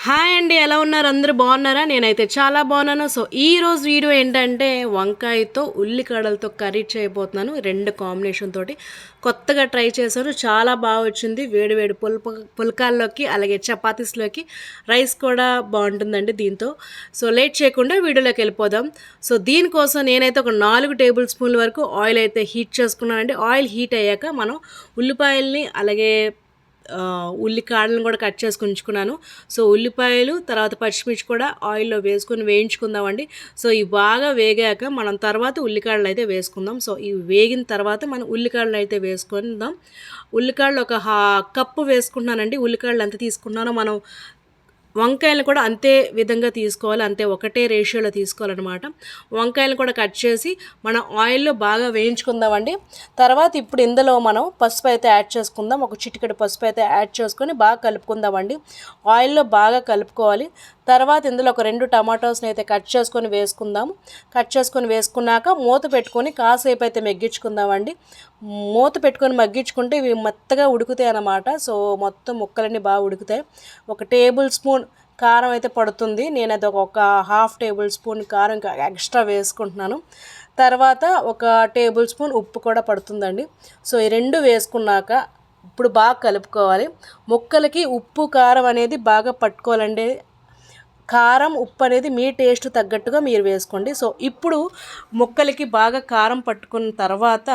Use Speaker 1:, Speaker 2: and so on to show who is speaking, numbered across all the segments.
Speaker 1: Hi అండి, ఎలా ఉన్నారు? అందరూ బాగున్నారా? నేనైతే చాలా బాగున్నాను. సో ఈరోజు వీడియో ఏంటంటే వంకాయతో ఉల్లికాడలతో కర్రీ చేయబోతున్నాను. రెండు కాంబినేషన్ తోటి కొత్తగా ట్రై చేశాను. చాలా బాగా వచ్చింది. వేడి వేడి పుల్కాల్లోకి అలాగే చపాతీస్లోకి రైస్ కూడా బాగుంటుందండి దీంతో. సో లేట్ చేయకుండా వీడియోలోకి వెళ్ళిపోదాం. సో దీనికోసం నేనైతే ఒక 4 టేబుల్ స్పూన్ల వరకు ఆయిల్ అయితే హీట్ చేసుకున్నానండి. ఆయిల్ హీట్ అయ్యాక మనం ఉల్లిపాయల్ని అలాగే ఉల్లికాడలను కూడా కట్ చేసుకొని ఉంచుకున్నాను. సో ఉల్లిపాయలు తర్వాత పచ్చిమిర్చి కూడా ఆయిల్లో వేసుకొని వేయించుకుందామండి. సో ఇవి బాగా వేగాక మనం తర్వాత ఉల్లికాడలు అయితే వేసుకుందాం. సో ఇవి వేగిన తర్వాత మనం ఉల్లికాడలు అయితే వేసుకుందాం. ఉల్లికాడలు ఒక కప్పు వేసుకుంటున్నానండి. ఉల్లికాడలు ఎంత తీసుకున్నానో మనం వంకాయలు కూడా అంతే విధంగా తీసుకోవాలి, అంతే ఒకటే రేషియోలో తీసుకోవాలన్నమాట. వంకాయలు కూడా కట్ చేసి మనం ఆయిల్లో బాగా వేయించుకుందామండి. తర్వాత ఇప్పుడు ఇందులో మనం పసుపు అయితే యాడ్ చేసుకుందాం. ఒక చిటికెడు పసుపు అయితే యాడ్ చేసుకొని బాగా కలుపుకుందామండి. ఆయిల్లో బాగా కలుపుకోవాలి. తర్వాత ఇందులో ఒక 2 టమాటోస్ని అయితే కట్ చేసుకొని వేసుకుందాము. కట్ చేసుకొని వేసుకున్నాక మూత పెట్టుకొని కాసేపు అయితే మగ్గించుకుందామండి. మూత పెట్టుకొని మగ్గించుకుంటే ఇవి మెత్తగా ఉడుకుతాయి అన్నమాట. సో మొత్తం ముక్కలన్నీ బాగా ఉడుకుతాయి. ఒక టేబుల్ స్పూన్ కారం అయితే పడుతుంది. నేను అది ఒక హాఫ్ టేబుల్ స్పూన్ కారం ఇంకా ఎక్స్ట్రా వేసుకుంటున్నాను. తర్వాత ఒక టేబుల్ స్పూన్ ఉప్పు కూడా పడుతుందండి. సో ఈ రెండు వేసుకున్నాక ఇప్పుడు బాగా కలుపుకోవాలి. ముక్కలకి ఉప్పు కారం అనేది బాగా పట్టుకోవాలండి. కారం ఉప్పు అనేది మీ టేస్ట్ తగ్గట్టుగా మీరు వేసుకోండి. సో ఇప్పుడు ముక్కలకి బాగా కారం పట్టుకున్న తర్వాత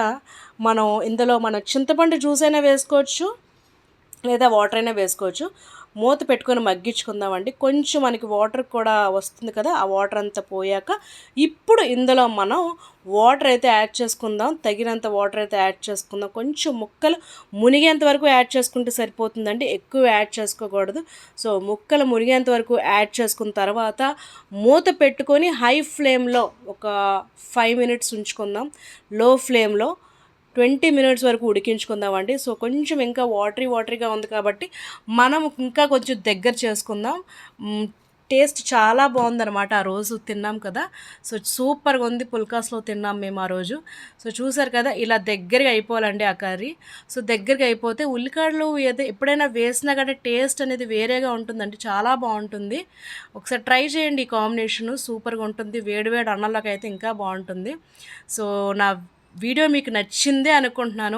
Speaker 1: మనం ఇందులో చింతపండు జ్యూస్ అయినా వేసుకోవచ్చు లేదా వాటర్ అయినా వేసుకోవచ్చు. మూత పెట్టుకొని మగ్గించుకుందామండి. కొంచెం మనకి వాటర్ కూడా వస్తుంది కదా, ఆ వాటర్ అంతా పోయాక ఇప్పుడు ఇందులో మనం వాటర్ అయితే యాడ్ చేసుకుందాం. తగినంత వాటర్ అయితే యాడ్ చేసుకుందాం. కొంచెం ముక్కలు మునిగేంత వరకు యాడ్ చేసుకుంటే సరిపోతుందండి, ఎక్కువ యాడ్ చేసుకోకూడదు. సో ముక్కలు మునిగేంత వరకు యాడ్ చేసుకున్న తర్వాత మూత పెట్టుకొని హై ఫ్లేమ్లో ఒక 5 మినిట్స్ ఉంచుకుందాం. లో ఫ్లేమ్లో 20 మినిట్స్ వరకు ఉడికించుకుందామండి. సో కొంచెం ఇంకా వాటరీగా ఉంది కాబట్టి మనం ఇంకా కొంచెం దగ్గర చేసుకుందాం. టేస్ట్ చాలా బాగుందన్నమాట. ఆ రోజు తిన్నాం కదా, సో సూపర్గా ఉంది. పుల్కాస్లో తిన్నాం మేము ఆ రోజు. సో చూసారు కదా, ఇలా దగ్గరగా అయిపోవాలండి ఆ కర్రీ. సో దగ్గరగా అయిపోతే ఉల్లికాడలు ఎప్పుడైనా వేసినా కానీ టేస్ట్ అనేది వేరేగా ఉంటుందండి, చాలా బాగుంటుంది. ఒకసారి ట్రై చేయండి. ఈ కాంబినేషను సూపర్గా ఉంటుంది. వేడివేడి అన్నంలోకి అయితే ఇంకా బాగుంటుంది. సో నా వీడియో మీకు నచ్చిందే అనుకుంటున్నాను.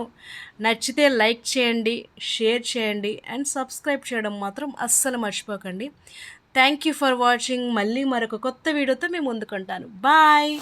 Speaker 1: నచ్చితే లైక్ చేయండి, షేర్ చేయండి అండ్ సబ్స్క్రైబ్ చేయడం మాత్రం అస్సలు మర్చిపోకండి. Thank you for watching. మళ్ళీ మరొక కొత్త వీడియోతో మేము ముందుకుంటాను. బాయ్.